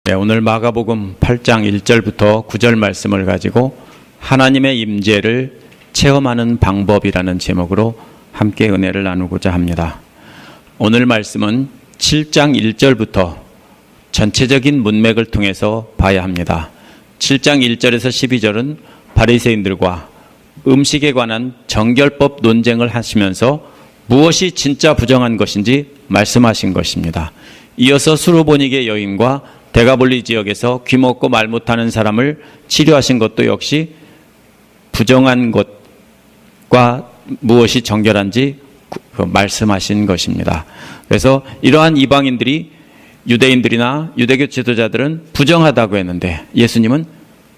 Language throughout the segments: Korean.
네, 오늘 마가복음 8장 1절부터 9절 말씀을 가지고 하나님의 임재를 체험하는 방법이라는 제목으로 함께 은혜를 나누고자 합니다. 오늘 말씀은 7장 1절부터 전체적인 문맥을 통해서 봐야 합니다. 7장 1절에서 12절은 바리새인들과 음식에 관한 정결법 논쟁을 하시면서 무엇이 진짜 부정한 것인지 말씀하신 것입니다. 이어서 수르보니게 여인과 데가볼리 지역에서 귀먹고 말 못하는 사람을 치료하신 것도 역시 부정한 것과 무엇이 정결한지 말씀하신 것입니다. 그래서 이러한 이방인들이 유대인들이나 유대교 지도자들은 부정하다고 했는데 예수님은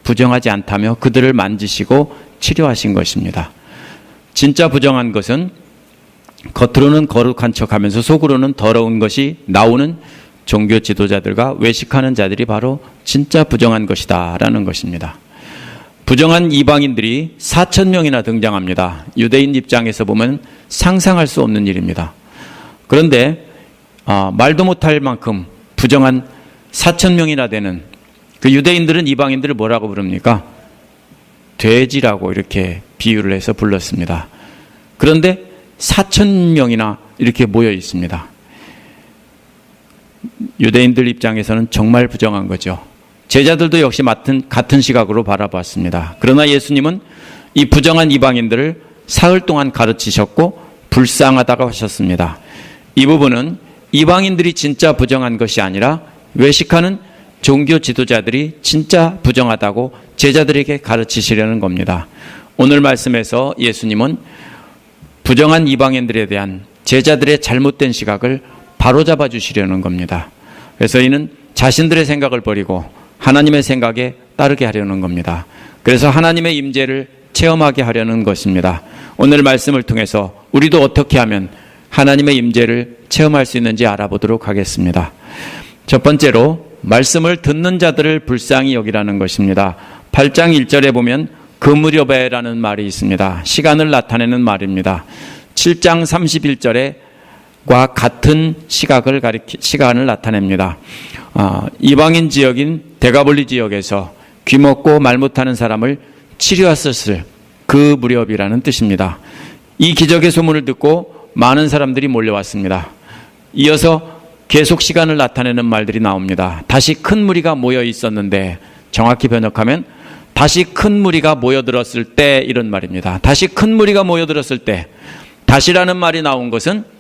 부정하지 않다며 그들을 만지시고 치료하신 것입니다. 진짜 부정한 것은 겉으로는 거룩한 척하면서 속으로는 더러운 것이 나오는 종교 지도자들과 외식하는 자들이 바로 진짜 부정한 것이다 라는 것입니다. 부정한 이방인들이 4,000명이나 등장합니다. 유대인 입장에서 보면 상상할 수 없는 일입니다. 그런데 말도 못할 만큼 부정한 4,000명이나 되는 그 유대인들은 이방인들을 뭐라고 부릅니까? 돼지라고 이렇게 비유를 해서 불렀습니다. 그런데 4,000명이나 이렇게 모여 있습니다. 유대인들 입장에서는 정말 부정한 거죠. 제자들도 역시 같은 시각으로 바라봤습니다. 그러나 예수님은 이 부정한 이방인들을 사흘 동안 가르치셨고 불쌍하다고 하셨습니다. 이 부분은 이방인들이 진짜 부정한 것이 아니라 외식하는 종교 지도자들이 진짜 부정하다고 제자들에게 가르치시려는 겁니다. 오늘 말씀에서 예수님은 부정한 이방인들에 대한 제자들의 잘못된 시각을 바로잡아 주시려는 겁니다. 그래서 이는 자신들의 생각을 버리고 하나님의 생각에 따르게 하려는 겁니다. 그래서 하나님의 임재를 체험하게 하려는 것입니다. 오늘 말씀을 통해서 우리도 어떻게 하면 하나님의 임재를 체험할 수 있는지 알아보도록 하겠습니다. 첫 번째로 말씀을 듣는 자들을 불쌍히 여기라는 것입니다. 8장 1절에 보면 그 무렵에라는 말이 있습니다. 시간을 나타내는 말입니다. 7장 31절에 과 같은 시간을 나타냅니다. 이방인 지역인 데가볼리 지역에서 귀먹고 말 못하는 사람을 치료하셨을 그 무렵이라는 뜻입니다. 이 기적의 소문을 듣고 많은 사람들이 몰려왔습니다. 이어서 계속 시간을 나타내는 말들이 나옵니다. 다시 큰 무리가 모여 있었는데, 정확히 번역하면 다시 큰 무리가 모여들었을 때 이런 말입니다. 다시 큰 무리가 모여들었을 때, 다시라는 말이 나온 것은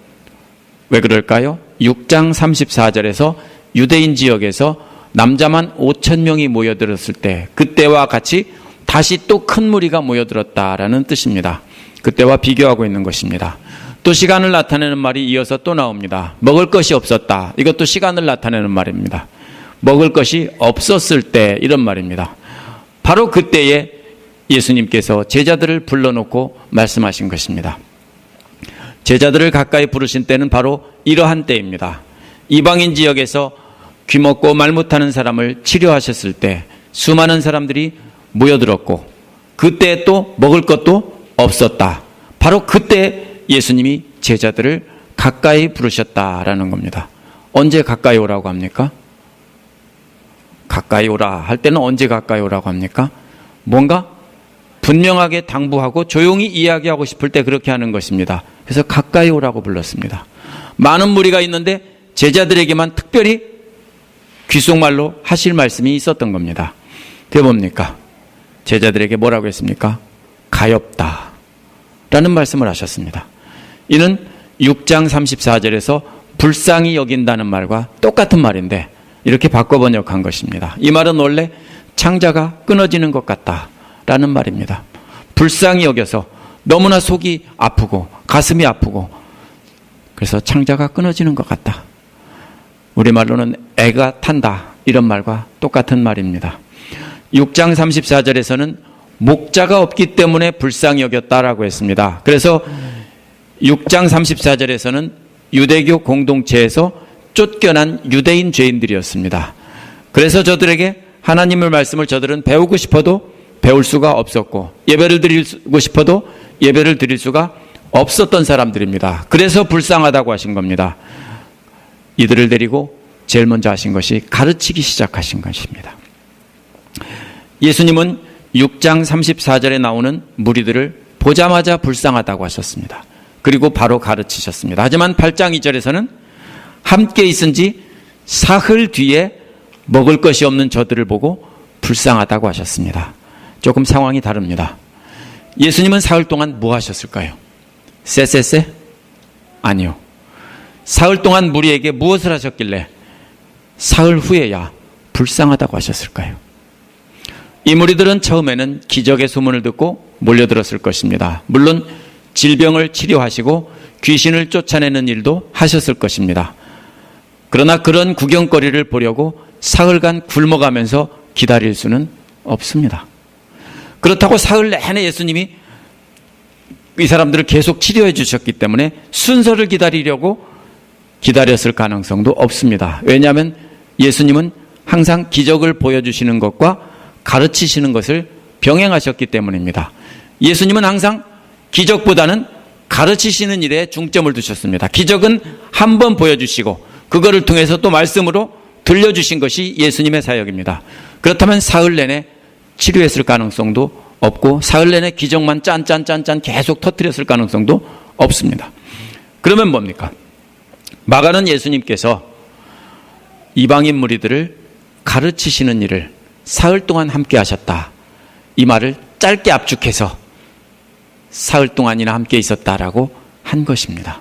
왜 그럴까요? 6장 34절에서 유대인 지역에서 남자만 5,000명이 모여들었을 때, 그때와 같이 다시 또 큰 무리가 모여들었다라는 뜻입니다. 그때와 비교하고 있는 것입니다. 또 시간을 나타내는 말이 이어서 또 나옵니다. 먹을 것이 없었다. 이것도 시간을 나타내는 말입니다. 먹을 것이 없었을 때 이런 말입니다. 바로 그때에 예수님께서 제자들을 불러놓고 말씀하신 것입니다. 제자들을 가까이 부르신 때는 바로 이러한 때입니다. 이방인 지역에서 귀먹고 말 못하는 사람을 치료하셨을 때 수많은 사람들이 모여들었고 그때 또 먹을 것도 없었다. 바로 그때 예수님이 제자들을 가까이 부르셨다라는 겁니다. 언제 가까이 오라고 합니까? 가까이 오라 할 때는 언제 가까이 오라고 합니까? 뭔가 분명하게 당부하고 조용히 이야기하고 싶을 때 그렇게 하는 것입니다. 그래서 가까이 오라고 불렀습니다. 많은 무리가 있는데 제자들에게만 특별히 귓속말로 하실 말씀이 있었던 겁니다. 그게 뭡니까? 제자들에게 뭐라고 했습니까? 가엾다 라는 말씀을 하셨습니다. 이는 6장 34절에서 불쌍히 여긴다는 말과 똑같은 말인데 이렇게 바꿔 번역한 것입니다. 이 말은 원래 창자가 끊어지는 것 같다 라는 말입니다. 불쌍히 여겨서 너무나 속이 아프고 가슴이 아프고 그래서 창자가 끊어지는 것 같다. 우리말로는 애가 탄다 이런 말과 똑같은 말입니다. 6장 34절에서는 목자가 없기 때문에 불쌍히 여겼다라고 했습니다. 그래서 6장 34절에서는 유대교 공동체에서 쫓겨난 유대인 죄인들이었습니다. 그래서 저들에게 하나님의 말씀을 저들은 배우고 싶어도 배울 수가 없었고 예배를 드리고 싶어도 예배를 드릴 수가 없었던 사람들입니다. 그래서 불쌍하다고 하신 겁니다. 이들을 데리고 제일 먼저 하신 것이 가르치기 시작하신 것입니다. 예수님은 6장 34절에 나오는 무리들을 보자마자 불쌍하다고 하셨습니다. 그리고 바로 가르치셨습니다. 하지만 8장 2절에서는 함께 있은 지 사흘 뒤에 먹을 것이 없는 저들을 보고 불쌍하다고 하셨습니다. 조금 상황이 다릅니다. 예수님은 사흘 동안 뭐 하셨을까요? 쎄쎄쎄? 아니요. 사흘 동안 무리에게 무엇을 하셨길래 사흘 후에야 불쌍하다고 하셨을까요? 이 무리들은 처음에는 기적의 소문을 듣고 몰려들었을 것입니다. 물론 질병을 치료하시고 귀신을 쫓아내는 일도 하셨을 것입니다. 그러나 그런 구경거리를 보려고 사흘간 굶어가면서 기다릴 수는 없습니다. 그렇다고 사흘 내내 예수님이 이 사람들을 계속 치료해 주셨기 때문에 순서를 기다리려고 기다렸을 가능성도 없습니다. 왜냐하면 예수님은 항상 기적을 보여주시는 것과 가르치시는 것을 병행하셨기 때문입니다. 예수님은 항상 기적보다는 가르치시는 일에 중점을 두셨습니다. 기적은 한 번 보여주시고 그거를 통해서 또 말씀으로 들려주신 것이 예수님의 사역입니다. 그렇다면 사흘 내내 치료했을 가능성도 없고 사흘 내내 기적만 짠짠짠짠 계속 터뜨렸을 가능성도 없습니다. 그러면 뭡니까? 마가는 예수님께서 이방인 무리들을 가르치시는 일을 사흘 동안 함께 하셨다. 이 말을 짧게 압축해서 사흘 동안이나 함께 있었다라고 한 것입니다.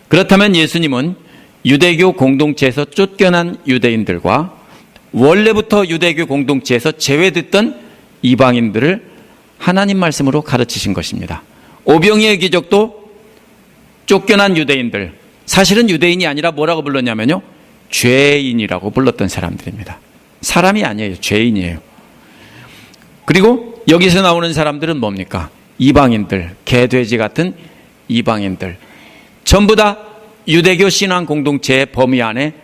그렇다면 예수님은 유대교 공동체에서 쫓겨난 유대인들과 원래부터 유대교 공동체에서 제외됐던 이방인들을 하나님 말씀으로 가르치신 것입니다. 오병이의 기적도 쫓겨난 유대인들, 사실은 유대인이 아니라 뭐라고 불렀냐면요, 죄인이라고 불렀던 사람들입니다. 사람이 아니에요. 죄인이에요. 그리고 여기서 나오는 사람들은 뭡니까? 이방인들, 개돼지 같은 이방인들. 전부 다 유대교 신앙 공동체의 범위 안에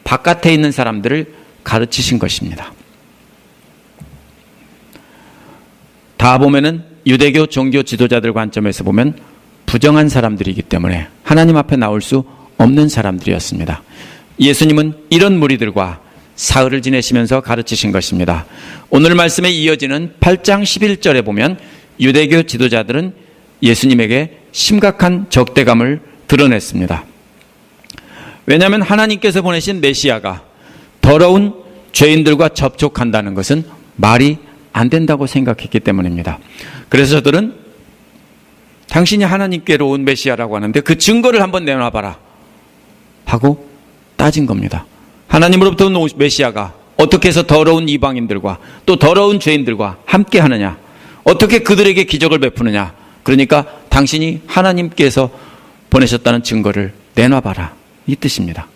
바깥에 있는 사람들을 가르치신 것입니다. 다 보면은 유대교 종교 지도자들 관점에서 보면 부정한 사람들이기 때문에 하나님 앞에 나올 수 없는 사람들이었습니다. 예수님은 이런 무리들과 사흘을 지내시면서 가르치신 것입니다. 오늘 말씀에 이어지는 8장 11절에 보면 유대교 지도자들은 예수님에게 심각한 적대감을 드러냈습니다. 왜냐하면 하나님께서 보내신 메시아가 더러운 죄인들과 접촉한다는 것은 말이 안 된다고 생각했기 때문입니다. 그래서 저들은 당신이 하나님께로 온 메시아라고 하는데 그 증거를 한번 내놔봐라 하고 따진 겁니다. 하나님으로부터 온 메시아가 어떻게 해서 더러운 이방인들과 또 더러운 죄인들과 함께 하느냐, 어떻게 그들에게 기적을 베푸느냐, 그러니까 당신이 하나님께서 보내셨다는 증거를 내놔봐라, 이 뜻입니다.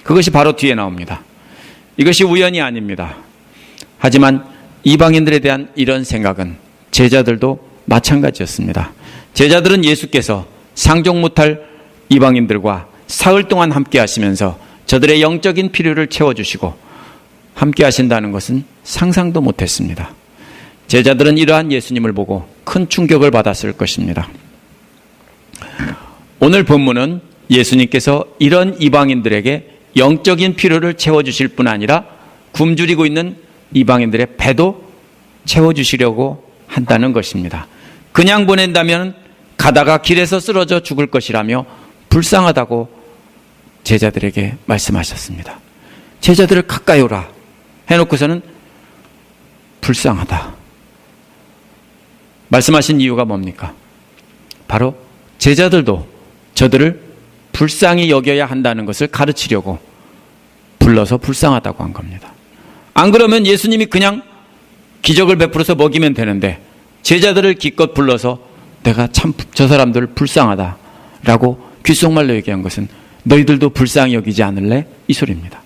그것이 바로 뒤에 나옵니다. 이것이 우연이 아닙니다. 하지만 이방인들에 대한 이런 생각은 제자들도 마찬가지였습니다. 제자들은 예수께서 상종 못할 이방인들과 사흘 동안 함께 하시면서 저들의 영적인 필요를 채워주시고 함께 하신다는 것은 상상도 못했습니다. 제자들은 이러한 예수님을 보고 큰 충격을 받았을 것입니다. 오늘 본문은 예수님께서 이런 이방인들에게 영적인 필요를 채워주실 뿐 아니라 굶주리고 있는 이방인들의 배도 채워주시려고 한다는 것입니다. 그냥 보낸다면 가다가 길에서 쓰러져 죽을 것이라며 불쌍하다고 제자들에게 말씀하셨습니다. 제자들을 가까이 오라 해놓고서는 불쌍하다 말씀하신 이유가 뭡니까? 바로 제자들도 저들을 불쌍히 여겨야 한다는 것을 가르치려고 불러서 불쌍하다고 한 겁니다. 안 그러면 예수님이 그냥 기적을 베풀어서 먹이면 되는데 제자들을 기껏 불러서 내가 참 저 사람들 불쌍하다라고 귓속말로 얘기한 것은 너희들도 불쌍히 여기지 않을래? 이 소리입니다.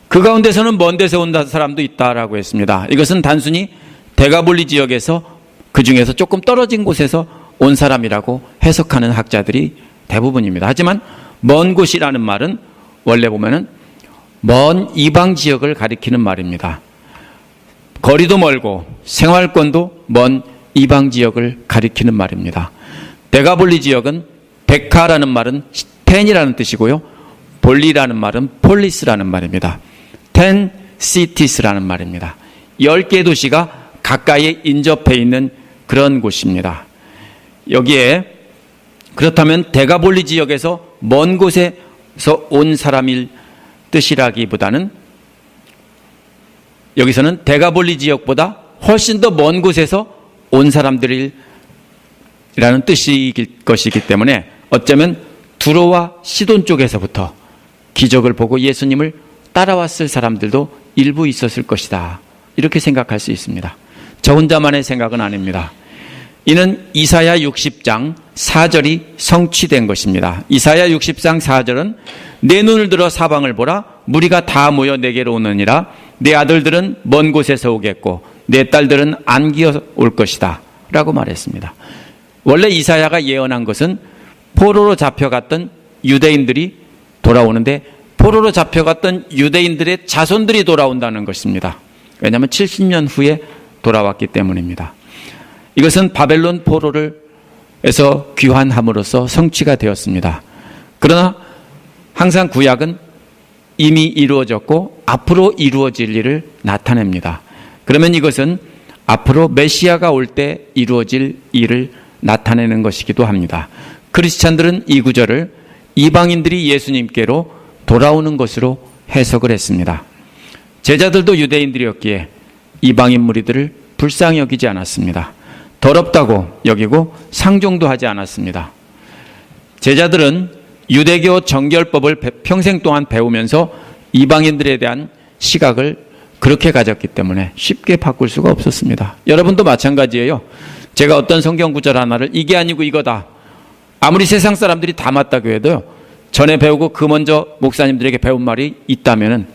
그 가운데서는 먼 데서 온 사람도 있다라고 했습니다. 이것은 단순히 데가볼리 지역에서 그 중에서 조금 떨어진 곳에서 온 사람이라고 해석하는 학자들이 대부분입니다. 하지만 먼 곳이라는 말은 원래 보면은 먼 이방 지역을 가리키는 말입니다. 거리도 멀고 생활권도 먼 이방 지역을 가리키는 말입니다. 데가볼리 지역은 베카라는 말은 스페인이라는 뜻이고요. 볼리라는 말은 폴리스라는 말입니다. 10 cities라는 말입니다. 10개 도시가 가까이에 인접해 있는 그런 곳입니다. 여기에 그렇다면 데가볼리 지역에서 먼 곳에서 온 사람일 뜻이라기보다는 여기서는 데가볼리 지역보다 훨씬 더 먼 곳에서 온 사람들이라는 뜻일 것이기 때문에 어쩌면 두로와 시돈 쪽에서부터 기적을 보고 예수님을 따라왔을 사람들도 일부 있었을 것이다. 이렇게 생각할 수 있습니다. 저 혼자만의 생각은 아닙니다. 이는 이사야 60장 4절이 성취된 것입니다. 이사야 60장 4절은 내 눈을 들어 사방을 보라. 무리가 다 모여 내게로 오느니라. 내 아들들은 먼 곳에서 오겠고 내 딸들은 안기어 올 것이다 라고 말했습니다. 원래 이사야가 예언한 것은 포로로 잡혀갔던 유대인들이 돌아오는데 포로로 잡혀갔던 유대인들의 자손들이 돌아온다는 것입니다. 왜냐하면 70년 후에 돌아왔기 때문입니다. 이것은 바벨론 포로에서 귀환함으로써 성취가 되었습니다. 그러나 항상 구약은 이미 이루어졌고 앞으로 이루어질 일을 나타냅니다. 그러면 이것은 앞으로 메시아가 올 때 이루어질 일을 나타내는 것이기도 합니다. 크리스찬들은 이 구절을 이방인들이 예수님께로 돌아오는 것으로 해석을 했습니다. 제자들도 유대인들이었기에 이방인 무리들을 불쌍히 여기지 않았습니다. 더럽다고 여기고 상종도 하지 않았습니다. 제자들은 유대교 정결법을 평생 동안 배우면서 이방인들에 대한 시각을 그렇게 가졌기 때문에 쉽게 바꿀 수가 없었습니다. 여러분도 마찬가지예요. 제가 어떤 성경 구절 하나를 이게 아니고 이거다. 아무리 세상 사람들이 다 맞다고 해도요. 전에 배우고 그 먼저 목사님들에게 배운 말이 있다면은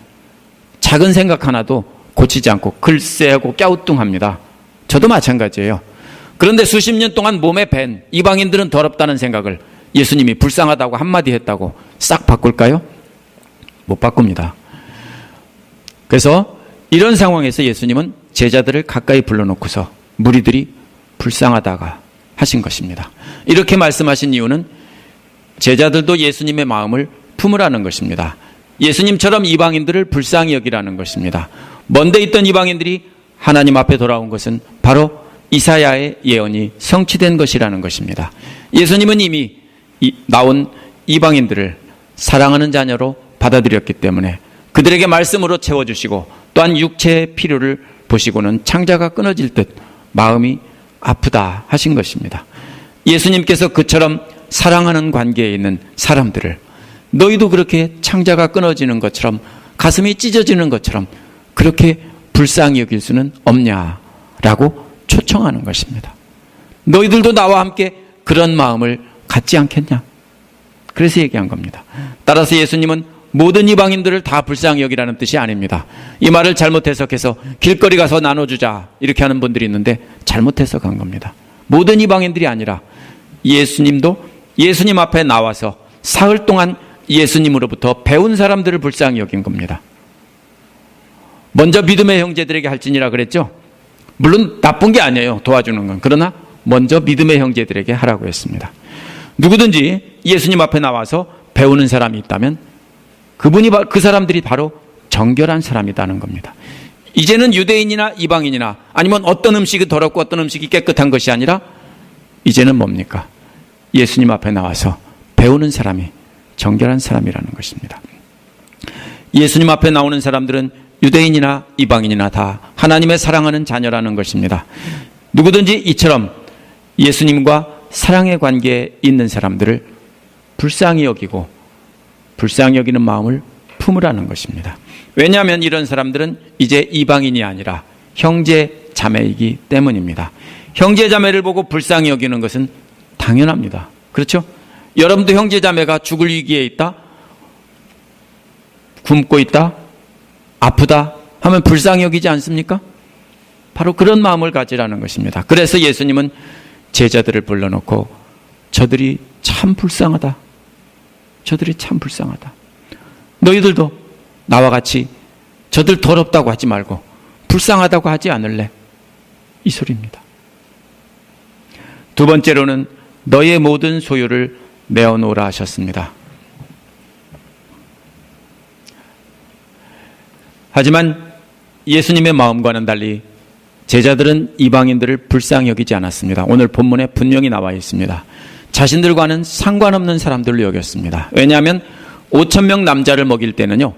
작은 생각 하나도 고치지 않고 글쎄 하고 갸우뚱합니다. 저도 마찬가지예요. 그런데 수십 년 동안 몸에 밴 이방인들은 더럽다는 생각을 예수님이 불쌍하다고 한마디 했다고 싹 바꿀까요? 못 바꿉니다. 그래서 이런 상황에서 예수님은 제자들을 가까이 불러놓고서 무리들이 불쌍하다가 하신 것입니다. 이렇게 말씀하신 이유는 제자들도 예수님의 마음을 품으라는 것입니다. 예수님처럼 이방인들을 불쌍히 여기라는 것입니다. 먼데 있던 이방인들이 하나님 앞에 돌아온 것은 바로 이사야의 예언이 성취된 것이라는 것입니다. 예수님은 이미 나온 이방인들을 사랑하는 자녀로 받아들였기 때문에 그들에게 말씀으로 채워주시고 또한 육체의 필요를 보시고는 창자가 끊어질 듯 마음이 아프다 하신 것입니다. 예수님께서 그처럼 사랑하는 관계에 있는 사람들을 너희도 그렇게 창자가 끊어지는 것처럼 가슴이 찢어지는 것처럼 그렇게 불쌍히 여길 수는 없냐라고 초청하는 것입니다. 너희들도 나와 함께 그런 마음을 갖지 않겠냐? 그래서 얘기한 겁니다. 따라서 예수님은 모든 이방인들을 다 불쌍히 여기라는 뜻이 아닙니다. 이 말을 잘못 해석해서 길거리 가서 나눠주자 이렇게 하는 분들이 있는데 잘못 해석한 겁니다. 모든 이방인들이 아니라 예수님도 예수님 앞에 나와서 사흘 동안 예수님으로부터 배운 사람들을 불쌍히 여긴 겁니다. 먼저 믿음의 형제들에게 할지니라 그랬죠. 물론 나쁜 게 아니에요. 도와주는 건. 그러나 먼저 믿음의 형제들에게 하라고 했습니다. 누구든지 예수님 앞에 나와서 배우는 사람이 있다면 그 사람들이 바로 정결한 사람이라는 겁니다. 이제는 유대인이나 이방인이나 아니면 어떤 음식이 더럽고 어떤 음식이 깨끗한 것이 아니라 이제는 뭡니까? 예수님 앞에 나와서 배우는 사람이 정결한 사람이라는 것입니다. 예수님 앞에 나오는 사람들은 유대인이나 이방인이나 다 하나님의 사랑하는 자녀라는 것입니다. 누구든지 이처럼 예수님과 사랑의 관계에 있는 사람들을 불쌍히 여기고 불쌍히 여기는 마음을 품으라는 것입니다. 왜냐하면 이런 사람들은 이제 이방인이 아니라 형제 자매이기 때문입니다. 형제 자매를 보고 불쌍히 여기는 것은 당연합니다. 그렇죠? 여러분도 형제 자매가 죽을 위기에 있다? 굶고 있다? 아프다? 하면 불쌍히 여기지 않습니까? 바로 그런 마음을 가지라는 것입니다. 그래서 예수님은 제자들을 불러놓고 저들이 참 불쌍하다. 저들이 참 불쌍하다. 너희들도 나와 같이 저들 더럽다고 하지 말고 불쌍하다고 하지 않을래? 이 소리입니다. 두 번째로는 너의 모든 소유를 내어놓으라 하셨습니다. 하지만 예수님의 마음과는 달리 제자들은 이방인들을 불쌍히 여기지 않았습니다. 오늘 본문에 분명히 나와 있습니다. 자신들과는 상관없는 사람들로 여겼습니다. 왜냐하면 5,000명 남자를 먹일 때는요,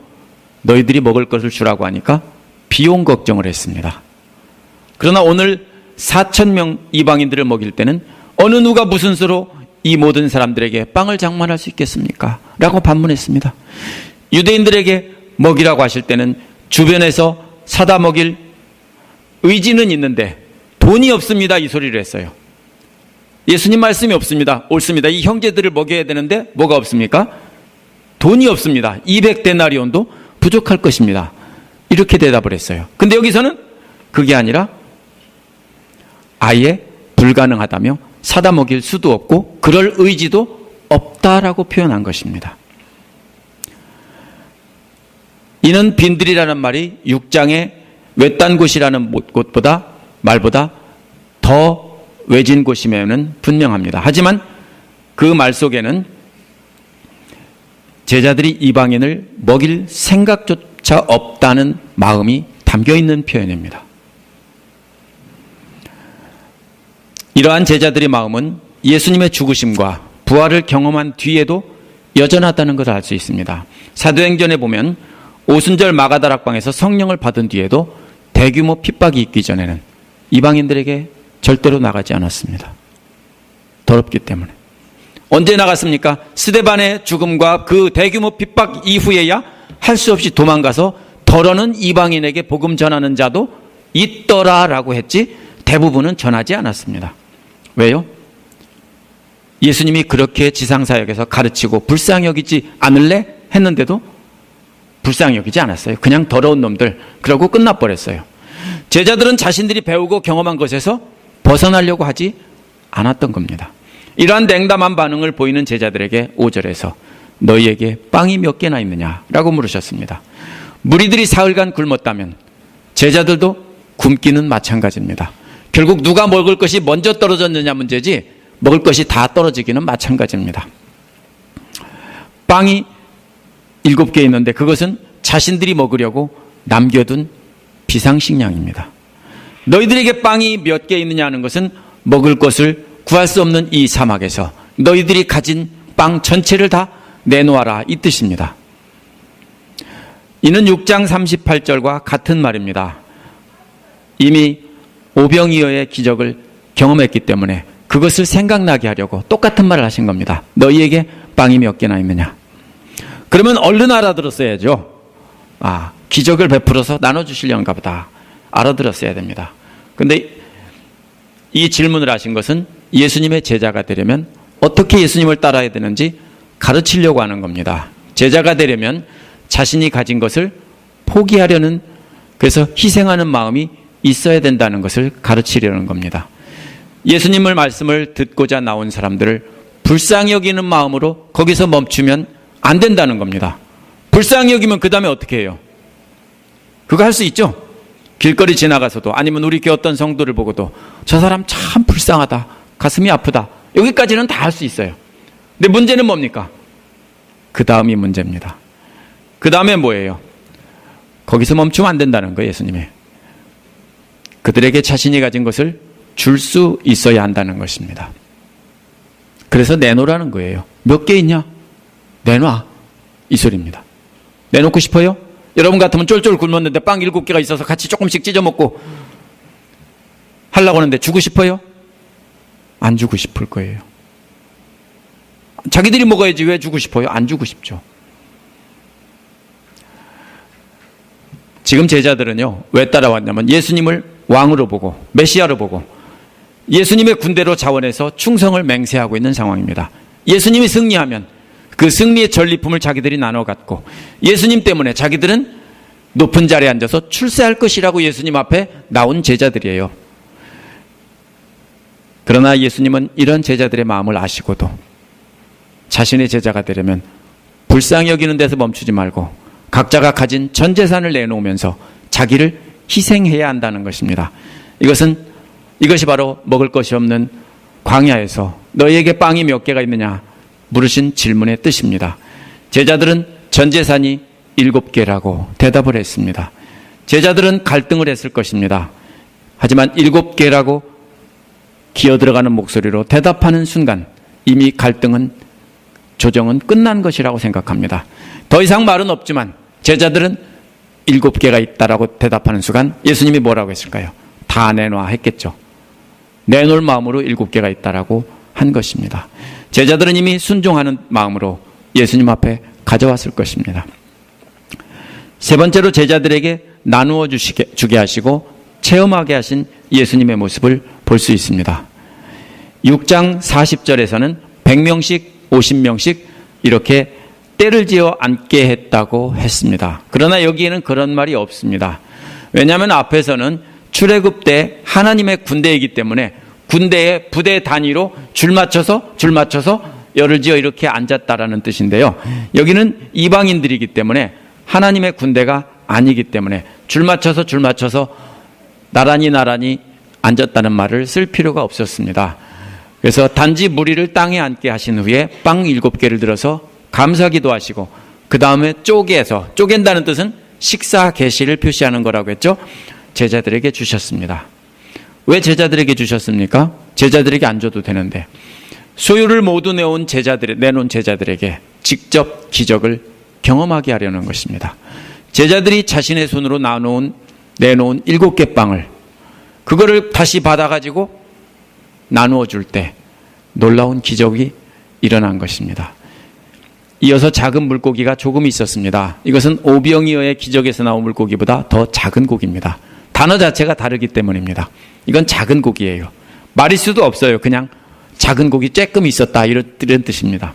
너희들이 먹을 것을 주라고 하니까 비용 걱정을 했습니다. 그러나 오늘 4,000명 이방인들을 먹일 때는 어느 누가 무슨 수로 이 모든 사람들에게 빵을 장만할 수 있겠습니까? 라고 반문했습니다. 유대인들에게 먹이라고 하실 때는 주변에서 사다 먹일 의지는 있는데 돈이 없습니다, 이 소리를 했어요. 예수님 말씀이 없습니다. 옳습니다. 이 형제들을 먹여야 되는데 뭐가 없습니까? 돈이 없습니다. 200데나리온도 부족할 것입니다. 이렇게 대답을 했어요. 근데 여기서는 그게 아니라 아예 불가능하다며 사다 먹일 수도 없고 그럴 의지도 없다라고 표현한 것입니다. 이는 빈들이라는 말이 6장의 외딴 곳이라는 말보다 더 외진 곳이면은 분명합니다. 하지만 그 말 속에는 제자들이 이방인을 먹일 생각조차 없다는 마음이 담겨 있는 표현입니다. 이러한 제자들의 마음은 예수님의 죽으심과 부활을 경험한 뒤에도 여전하다는 것을 알 수 있습니다. 사도행전에 보면 오순절 마가다락방에서 성령을 받은 뒤에도 대규모 핍박이 있기 전에는 이방인들에게 절대로 나가지 않았습니다. 더럽기 때문에. 언제 나갔습니까? 스데반의 죽음과 그 대규모 핍박 이후에야 할 수 없이 도망가서 더러는 이방인에게 복음 전하는 자도 있더라라고 했지 대부분은 전하지 않았습니다. 왜요? 예수님이 그렇게 지상사역에서 가르치고 불쌍히 여기지 않을래? 했는데도 불쌍히 여기지 않았어요. 그냥 더러운 놈들, 그러고 끝나버렸어요. 제자들은 자신들이 배우고 경험한 것에서 벗어나려고 하지 않았던 겁니다. 이러한 냉담한 반응을 보이는 제자들에게 5절에서 너희에게 빵이 몇 개나 있느냐라고 물으셨습니다. 무리들이 사흘간 굶었다면 제자들도 굶기는 마찬가지입니다. 결국 누가 먹을 것이 먼저 떨어졌느냐 문제지 먹을 것이 다 떨어지기는 마찬가지입니다. 빵이 7개 있는데 그것은 자신들이 먹으려고 남겨둔 비상식량입니다. 너희들에게 빵이 몇 개 있느냐 하는 것은 먹을 것을 구할 수 없는 이 사막에서 너희들이 가진 빵 전체를 다 내놓아라, 이 뜻입니다. 이는 6장 38절과 같은 말입니다. 이미 오병이어의 기적을 경험했기 때문에 그것을 생각나게 하려고 똑같은 말을 하신 겁니다. 너희에게 빵이 몇 개나 있느냐. 그러면 얼른 알아들었어야죠. 아, 기적을 베풀어서 나눠주시려는가 보다. 알아들었어야 됩니다. 그런데 이 질문을 하신 것은 예수님의 제자가 되려면 어떻게 예수님을 따라야 되는지 가르치려고 하는 겁니다. 제자가 되려면 자신이 가진 것을 포기하려는, 그래서 희생하는 마음이 있어야 된다는 것을 가르치려는 겁니다. 예수님의 말씀을 듣고자 나온 사람들을 불쌍히 여기는 마음으로 거기서 멈추면 안 된다는 겁니다. 불쌍히 여기면 그 다음에 어떻게 해요? 그거 할 수 있죠? 길거리 지나가서도, 아니면 우리 교회 어떤 성도를 보고도 저 사람 참 불쌍하다, 가슴이 아프다, 여기까지는 다 할 수 있어요. 근데 문제는 뭡니까? 그 다음이 문제입니다. 그 다음에 뭐예요? 거기서 멈추면 안 된다는 거예요. 예수님이 그들에게 자신이 가진 것을 줄 수 있어야 한다는 것입니다. 그래서 내놓으라는 거예요. 몇 개 있냐? 내놔, 이 소리입니다. 내놓고 싶어요? 여러분 같으면 쫄쫄 굶었는데 빵 7개가 있어서 같이 조금씩 찢어 먹고 하려고 하는데 주고 싶어요? 안 주고 싶을 거예요. 자기들이 먹어야지 왜 주고 싶어요? 안 주고 싶죠. 지금 제자들은요, 왜 따라왔냐면 예수님을 왕으로 보고 메시아로 보고 예수님의 군대로 자원해서 충성을 맹세하고 있는 상황입니다. 예수님이 승리하면 그 승리의 전리품을 자기들이 나눠 갖고 예수님 때문에 자기들은 높은 자리에 앉아서 출세할 것이라고 예수님 앞에 나온 제자들이에요. 그러나 예수님은 이런 제자들의 마음을 아시고도 자신의 제자가 되려면 불쌍히 여기는 데서 멈추지 말고 각자가 가진 전 재산을 내놓으면서 자기를 희생해야 한다는 것입니다. 이것이 바로 먹을 것이 없는 광야에서 너희에게 빵이 몇 개가 있느냐 물으신 질문의 뜻입니다. 제자들은 전 재산이 7개라고 대답을 했습니다. 제자들은 갈등을 했을 것입니다. 하지만 7개라고 기어 들어가는 목소리로 대답하는 순간 이미 갈등은, 조정은 끝난 것이라고 생각합니다. 더 이상 말은 없지만 제자들은 7개가 있다라고 대답하는 순간 예수님이 뭐라고 했을까요? 다 내놔 했겠죠. 내놓을 마음으로 7개가 있다라고 한 것입니다. 제자들은 이미 순종하는 마음으로 예수님 앞에 가져왔을 것입니다. 세 번째로 제자들에게 나누어 주게 하시고 체험하게 하신 예수님의 모습을 볼 수 있습니다. 6장 40절에서는 100명씩 50명씩 이렇게 때를 지어 앉게 했다고 했습니다. 그러나 여기에는 그런 말이 없습니다. 왜냐하면 앞에서는 출애굽 때 하나님의 군대이기 때문에 군대의 부대 단위로 줄 맞춰서 열을 지어 이렇게 앉았다라는 뜻인데요. 여기는 이방인들이기 때문에 하나님의 군대가 아니기 때문에 줄 맞춰서 나란히 앉았다는 말을 쓸 필요가 없었습니다. 그래서 단지 무리를 땅에 앉게 하신 후에 빵 7개를 들어서 감사기도 하시고 그 다음에 쪼갠다는 뜻은 식사 계시를 표시하는 거라고 했죠. 제자들에게 주셨습니다. 왜 제자들에게 주셨습니까? 제자들에게 안 줘도 되는데 소유를 모두 내놓은 제자들에게 직접 기적을 경험하게 하려는 것입니다. 제자들이 자신의 손으로 내놓은 7개 빵을 그거를 다시 받아가지고 나누어 줄 때 놀라운 기적이 일어난 것입니다. 이어서 작은 물고기가 조금 있었습니다. 이것은 오병이어의 기적에서 나온 물고기보다 더 작은 고기입니다. 단어 자체가 다르기 때문입니다. 이건 작은 고기예요. 말일 수도 없어요. 그냥 작은 고기 쬐끔 있었다 이런 뜻입니다.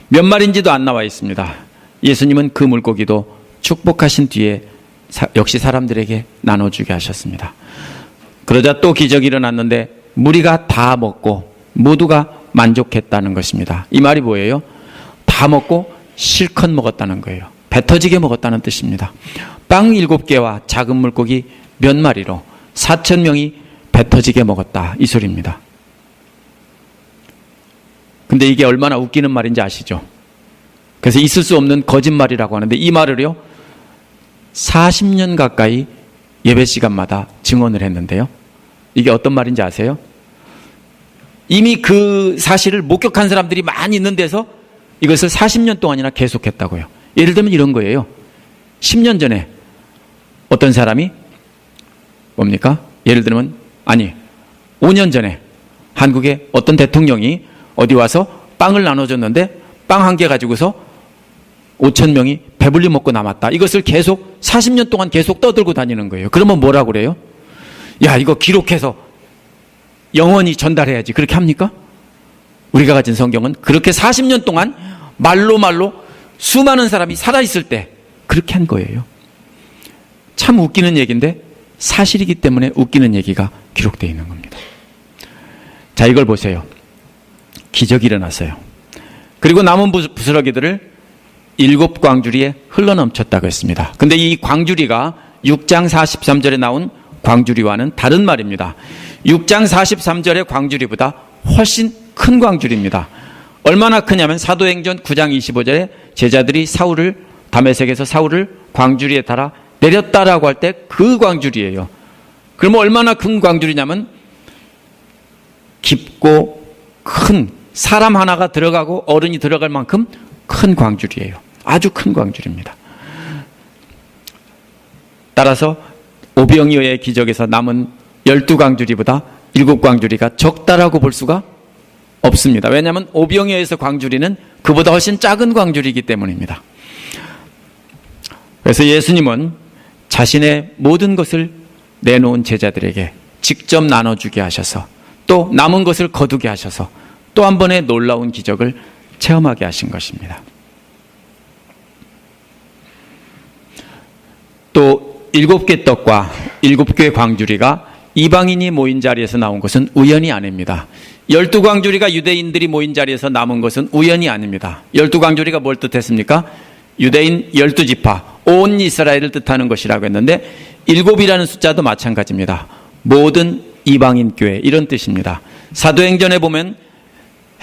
몇 마리인지도 안 나와 있습니다. 예수님은 그 물고기도 축복하신 뒤에 역시 사람들에게 나눠주게 하셨습니다. 그러자 또 기적이 일어났는데 무리가 다 먹고 모두가 만족했다는 것입니다. 이 말이 뭐예요? 다 먹고 실컷 먹었다는 거예요. 배 터지게 먹었다는 뜻입니다. 빵 7개와 작은 물고기 몇 마리로 4,000명이 배 터지게 먹었다 이 소리입니다. 근데 이게 얼마나 웃기는 말인지 아시죠? 그래서 있을 수 없는 거짓말이라고 하는데 이 말을요 40년 가까이 예배 시간마다 증언을 했는데요. 이게 어떤 말인지 아세요? 이미 그 사실을 목격한 사람들이 많이 있는 데서 이것을 40년 동안이나 계속했다고요. 예를 들면 이런 거예요. 10년 전에 어떤 사람이 뭡니까? 예를 들면 5년 전에 한국의 어떤 대통령이 어디 와서 빵을 나눠줬는데 빵 한 개 가지고서 5,000명이 배불리 먹고 남았다. 이것을 계속 40년 동안 계속 떠들고 다니는 거예요. 그러면 뭐라고 그래요? 야, 이거 기록해서 영원히 전달해야지. 그렇게 합니까? 우리가 가진 성경은 그렇게 40년 동안 말로 수많은 사람이 살아있을 때 그렇게 한 거예요. 참 웃기는 얘기인데 사실이기 때문에 웃기는 얘기가 기록되어 있는 겁니다. 자, 이걸 보세요. 기적이 일어났어요. 그리고 남은 부스러기들을 7광주리에 흘러넘쳤다고 했습니다. 근데 이 광주리가 6장 43절에 나온 광주리와는 다른 말입니다. 6장 43절의 광주리보다 훨씬 큰 광주리입니다. 얼마나 크냐면 사도행전 9장 25절에 제자들이 다메섹에서 사울을 광주리에 달아 내렸다라고 할 때 그 광주리예요. 그러면 얼마나 큰 광주리냐면 깊고 큰 사람 하나가 들어가고 어른이 들어갈 만큼 큰 광주리예요. 아주 큰 광주리입니다. 따라서 오병이어의 기적에서 남은 12광주리보다 7광주리가 적다라고 볼 수가 없습니다. 왜냐하면 오병이어에서 광주리는 그보다 훨씬 작은 광주리이기 때문입니다. 그래서 예수님은 자신의 모든 것을 내놓은 제자들에게 직접 나눠주게 하셔서 또 남은 것을 거두게 하셔서 또 한 번의 놀라운 기적을 체험하게 하신 것입니다. 또 7개 떡과 7개의 광주리가 이방인이 모인 자리에서 나온 것은 우연이 아닙니다. 12광주리가 유대인들이 모인 자리에서 남은 것은 우연이 아닙니다. 12광주리가 뭘 뜻했습니까? 유대인 12지파, 온 이스라엘을 뜻하는 것이라고 했는데 7이라는 숫자도 마찬가지입니다. 모든 이방인 교회 이런 뜻입니다. 사도행전에 보면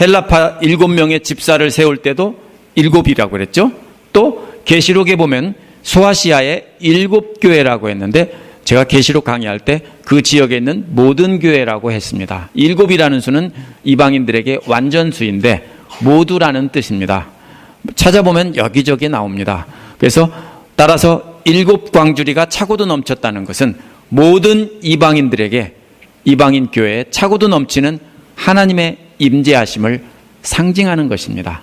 헬라파 7명의 집사를 세울 때도 7이라고 그랬죠. 또 계시록에 보면 소아시아의 7교회라고 했는데 제가 계시록 강의할 때 그 지역에 있는 모든 교회라고 했습니다. 7이라는 수는 이방인들에게 완전수인데 모두라는 뜻입니다. 찾아보면 여기저기 나옵니다. 그래서 따라서 7광주리가 차고도 넘쳤다는 것은 모든 이방인들에게 이방인 교회에 차고도 넘치는 하나님의 임재하심을 상징하는 것입니다.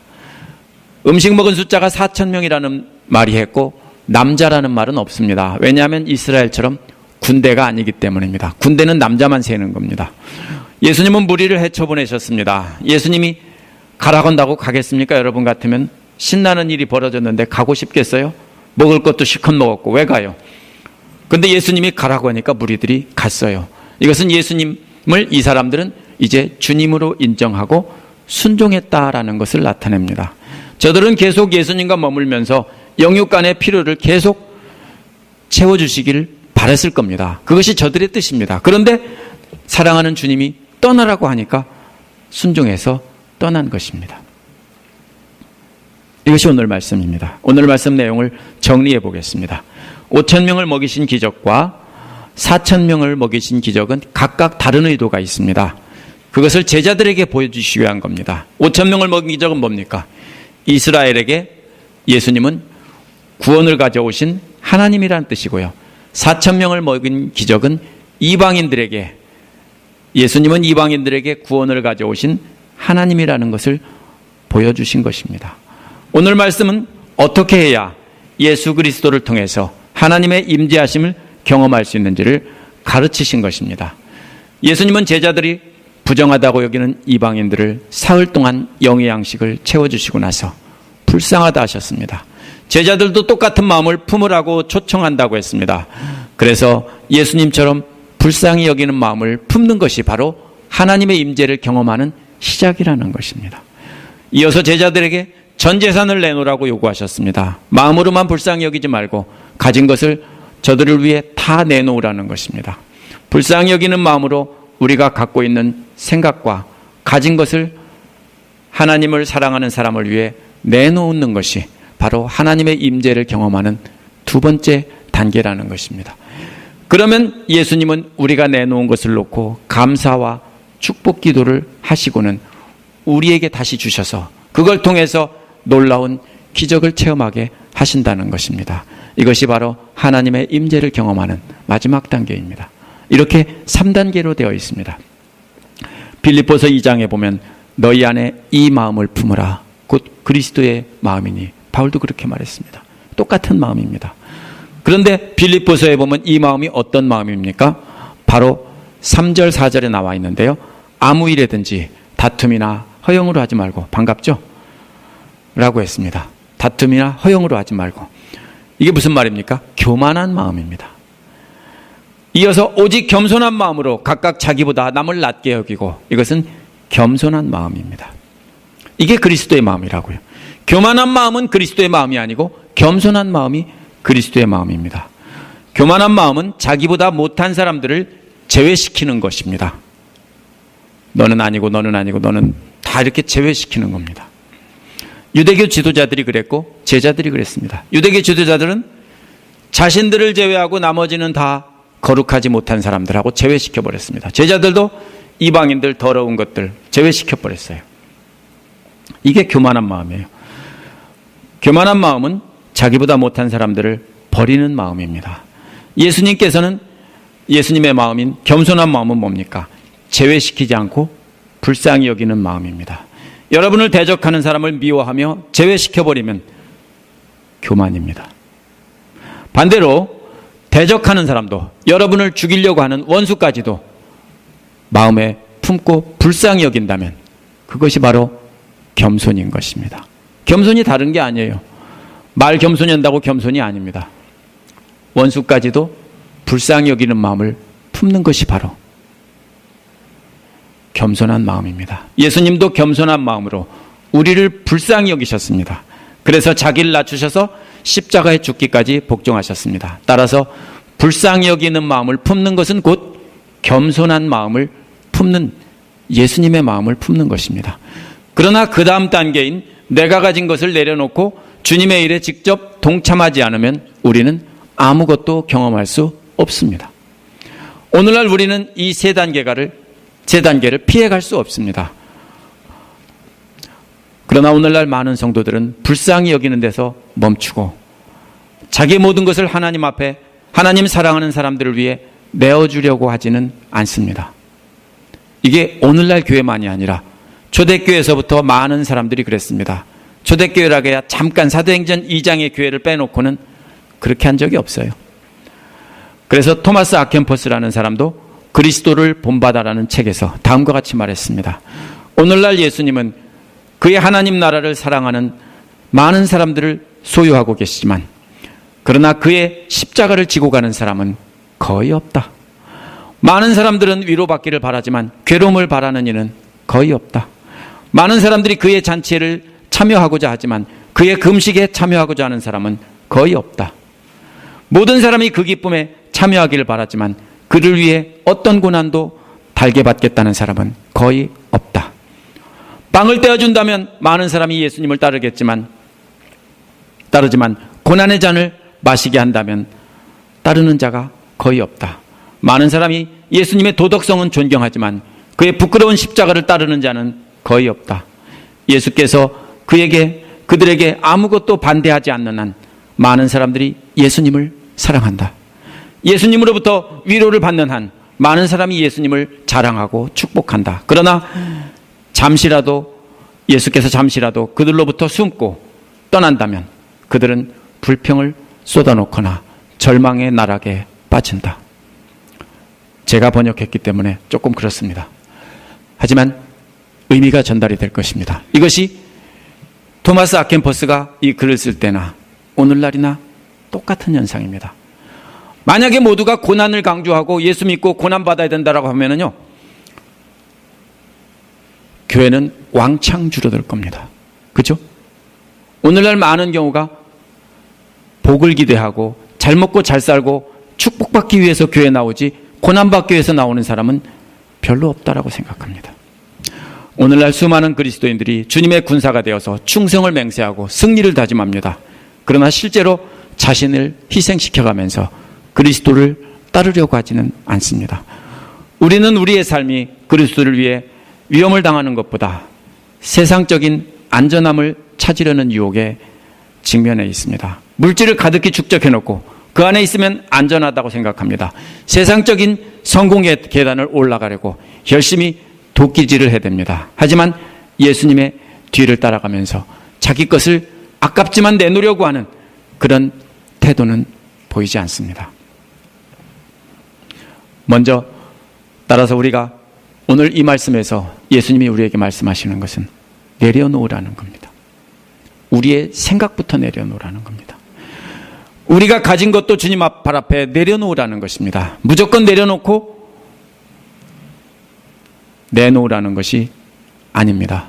음식 먹은 숫자가 4,000명이라는 말이 했고 남자라는 말은 없습니다. 왜냐하면 이스라엘처럼 군대가 아니기 때문입니다. 군대는 남자만 세는 겁니다. 예수님은 무리를 헤쳐보내셨습니다. 예수님이 가라고 한다고 가겠습니까? 여러분 같으면 신나는 일이 벌어졌는데 가고 싶겠어요? 먹을 것도 실컷 먹었고 왜 가요? 근데 예수님이 가라고 하니까 무리들이 갔어요. 이것은 예수님을 이 사람들은 이제 주님으로 인정하고 순종했다라는 것을 나타냅니다. 저들은 계속 예수님과 머물면서 영육간의 필요를 계속 채워주시기를 바랬을 겁니다. 그것이 저들의 뜻입니다. 그런데 사랑하는 주님이 떠나라고 하니까 순종해서 떠난 것입니다. 이것이 오늘 말씀입니다. 오늘 말씀 내용을 정리해 보겠습니다. 5,000명을 먹이신 기적과 4,000명을 먹이신 기적은 각각 다른 의도가 있습니다. 그것을 제자들에게 보여주시기 위한 겁니다. 5,000명을 먹인 기적은 뭡니까? 이스라엘에게 예수님은 구원을 가져오신 하나님이라는 뜻이고요. 4,000명을 먹인 기적은 이방인들에게, 예수님은 이방인들에게 구원을 가져오신 하나님이라는 것을 보여주신 것입니다. 오늘 말씀은 어떻게 해야 예수 그리스도를 통해서 하나님의 임재하심을 경험할 수 있는지를 가르치신 것입니다. 예수님은 제자들이 부정하다고 여기는 이방인들을 사흘 동안 영의 양식을 채워주시고 나서 불쌍하다 하셨습니다. 제자들도 똑같은 마음을 품으라고 초청한다고 했습니다. 그래서 예수님처럼 불쌍히 여기는 마음을 품는 것이 바로 하나님의 임재를 경험하는 시작이라는 것입니다. 이어서 제자들에게 전 재산을 내놓으라고 요구하셨습니다. 마음으로만 불쌍히 여기지 말고 가진 것을 저들을 위해 다 내놓으라는 것입니다. 불쌍히 여기는 마음으로 우리가 갖고 있는 생각과 가진 것을 하나님을 사랑하는 사람을 위해 내놓는 것이 바로 하나님의 임재를 경험하는 두 번째 단계라는 것입니다. 그러면 예수님은 우리가 내놓은 것을 놓고 감사와 축복 기도를 하시고는 우리에게 다시 주셔서 그걸 통해서 놀라운 기적을 체험하게 하신다는 것입니다. 이것이 바로 하나님의 임재를 경험하는 마지막 단계입니다. 이렇게 3단계로 되어 있습니다. 빌립보서 2장에 보면 너희 안에 이 마음을 품으라 곧 그리스도의 마음이니 바울도 그렇게 말했습니다. 똑같은 마음입니다. 그런데 빌립보서에 보면 이 마음이 어떤 마음입니까? 바로 3절 4절에 나와 있는데요. 아무 일에든지 다툼이나 허영으로 하지 말고, 반갑죠? 라고 했습니다. 다툼이나 허영으로 하지 말고. 이게 무슨 말입니까? 교만한 마음입니다. 이어서 오직 겸손한 마음으로 각각 자기보다 남을 낮게 여기고, 이것은 겸손한 마음입니다. 이게 그리스도의 마음이라고요. 교만한 마음은 그리스도의 마음이 아니고 겸손한 마음이 그리스도의 마음입니다. 교만한 마음은 자기보다 못한 사람들을 제외시키는 것입니다. 너는 아니고 너는 아니고 너는 다 이렇게 제외시키는 겁니다. 유대교 지도자들이 그랬고 제자들이 그랬습니다. 유대교 지도자들은 자신들을 제외하고 나머지는 다 거룩하지 못한 사람들하고 제외시켜버렸습니다. 제자들도 이방인들 더러운 것들 제외시켜버렸어요. 이게 교만한 마음이에요. 교만한 마음은 자기보다 못한 사람들을 버리는 마음입니다. 예수님께서는 예수님의 마음인 겸손한 마음은 뭡니까? 제외시키지 않고 불쌍히 여기는 마음입니다. 여러분을 대적하는 사람을 미워하며 제외시켜버리면 교만입니다. 반대로 대적하는 사람도, 여러분을 죽이려고 하는 원수까지도 마음에 품고 불쌍히 여긴다면 그것이 바로 겸손인 것입니다. 겸손이 다른 게 아니에요. 말 겸손히 한다고 겸손이 아닙니다. 원수까지도 불쌍히 여기는 마음을 품는 것이 바로 겸손한 마음입니다. 예수님도 겸손한 마음으로 우리를 불쌍히 여기셨습니다. 그래서 자기를 낮추셔서 십자가에 죽기까지 복종하셨습니다. 따라서 불쌍히 여기는 마음을 품는 것은 곧 겸손한 마음을 품는, 예수님의 마음을 품는 것입니다. 그러나 그 다음 단계인 내가 가진 것을 내려놓고 주님의 일에 직접 동참하지 않으면 우리는 아무것도 경험할 수 없습니다. 오늘날 우리는 이 세 단계를 피해갈 수 없습니다. 그러나 오늘날 많은 성도들은 불쌍히 여기는 데서 멈추고 자기의 모든 것을 하나님 앞에 하나님 사랑하는 사람들을 위해 내어주려고 하지는 않습니다. 이게 오늘날 교회만이 아니라 초대교회에서부터 많은 사람들이 그랬습니다. 초대교회라고 해야 잠깐 사도행전 2장의 교회를 빼놓고는 그렇게 한 적이 없어요. 그래서 토마스 아켄포스라는 사람도 그리스도를 본받아라는 책에서 다음과 같이 말했습니다. 오늘날 예수님은 그의 하나님 나라를 사랑하는 많은 사람들을 소유하고 계시지만 그러나 그의 십자가를 지고 가는 사람은 거의 없다. 많은 사람들은 위로받기를 바라지만 괴로움을 바라는 이는 거의 없다. 많은 사람들이 그의 잔치를 참여하고자 하지만 그의 금식에 참여하고자 하는 사람은 거의 없다. 모든 사람이 그 기쁨에 참여하기를 바라지만 그를 위해 어떤 고난도 달게 받겠다는 사람은 거의 없다. 빵을 떼어준다면 많은 사람이 예수님을 따르지만 고난의 잔을 마시게 한다면 따르는 자가 거의 없다. 많은 사람이 예수님의 도덕성은 존경하지만 그의 부끄러운 십자가를 따르는 자는 거의 없다. 예수께서 그들에게 아무것도 반대하지 않는 한 많은 사람들이 예수님을 사랑한다. 예수님으로부터 위로를 받는 한 많은 사람이 예수님을 자랑하고 축복한다. 그러나 예수께서 잠시라도 그들로부터 숨고 떠난다면 그들은 불평을 쏟아놓거나 절망의 나락에 빠진다. 제가 번역했기 때문에 조금 그렇습니다. 하지만 의미가 전달이 될 것입니다. 이것이 토마스 아켄포스가 이 글을 쓸 때나 오늘날이나 똑같은 현상입니다. 만약에 모두가 고난을 강조하고 예수 믿고 고난받아야 된다고 하면요, 교회는 왕창 줄어들 겁니다. 그렇죠? 오늘날 많은 경우가 복을 기대하고 잘 먹고 잘 살고 축복받기 위해서 교회에 나오지 고난받기 위해서 나오는 사람은 별로 없다라고 생각합니다. 오늘날 수많은 그리스도인들이 주님의 군사가 되어서 충성을 맹세하고 승리를 다짐합니다. 그러나 실제로 자신을 희생시켜가면서 그리스도를 따르려고 하지는 않습니다. 우리는 우리의 삶이 그리스도를 위해 위험을 당하는 것보다 세상적인 안전함을 찾으려는 유혹에 직면해 있습니다. 물질을 가득히 축적해놓고 그 안에 있으면 안전하다고 생각합니다. 세상적인 성공의 계단을 올라가려고 열심히 도끼질을 해댑니다. 하지만 예수님의 뒤를 따라가면서 자기 것을 아깝지만 내놓으려고 하는 그런 태도는 보이지 않습니다. 먼저 따라서 우리가 오늘 이 말씀에서 예수님이 우리에게 말씀하시는 것은 내려놓으라는 겁니다. 우리의 생각부터 내려놓으라는 겁니다. 우리가 가진 것도 주님 발 앞에 내려놓으라는 것입니다. 무조건 내놓으라는 것이 아닙니다.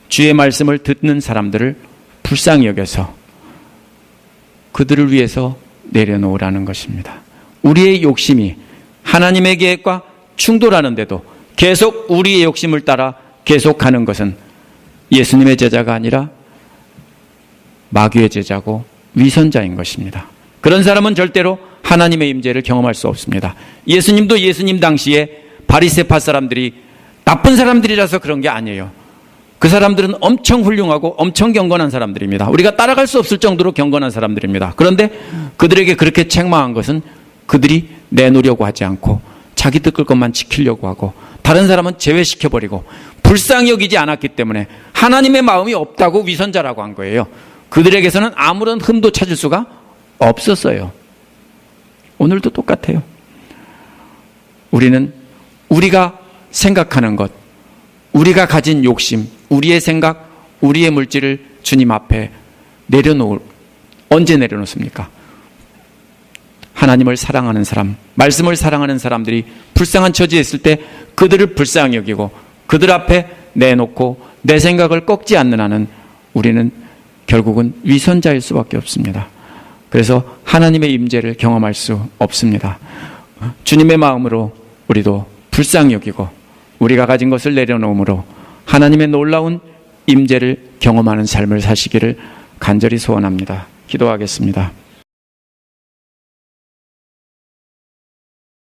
주의 말씀을 듣는 사람들을 불쌍히 여겨서 그들을 위해서 내려놓으라는 것입니다. 우리의 욕심이 하나님의 계획과 충돌하는데도 계속 우리의 욕심을 따라 계속하는 것은 예수님의 제자가 아니라 마귀의 제자고 위선자인 것입니다. 그런 사람은 절대로 하나님의 임재를 경험할 수 없습니다. 예수님도 예수님 당시에 바리새파 사람들이 나쁜 사람들이라서 그런 게 아니에요. 그 사람들은 엄청 훌륭하고 엄청 경건한 사람들입니다. 우리가 따라갈 수 없을 정도로 경건한 사람들입니다. 그런데 그들에게 그렇게 책망한 것은 그들이 내놓으려고 하지 않고 자기 뜯을 것만 지키려고 하고 다른 사람은 제외시켜버리고 불쌍히 여기지 않았기 때문에 하나님의 마음이 없다고 위선자라고 한 거예요. 그들에게서는 아무런 흠도 찾을 수가 없었어요. 오늘도 똑같아요. 우리는 우리가 생각하는 것, 우리가 가진 욕심, 우리의 생각, 우리의 물질을 주님 앞에 언제 내려놓습니까? 하나님을 사랑하는 사람, 말씀을 사랑하는 사람들이 불쌍한 처지에 있을 때 그들을 불쌍히 여기고 그들 앞에 내놓고 내 생각을 꺾지 않는 한은 우리는 결국은 위선자일 수밖에 없습니다. 그래서 하나님의 임재를 경험할 수 없습니다. 주님의 마음으로 우리도 불쌍히 여기고 우리가 가진 것을 내려놓음으로 하나님의 놀라운 임재를 경험하는 삶을 사시기를 간절히 소원합니다. 기도하겠습니다.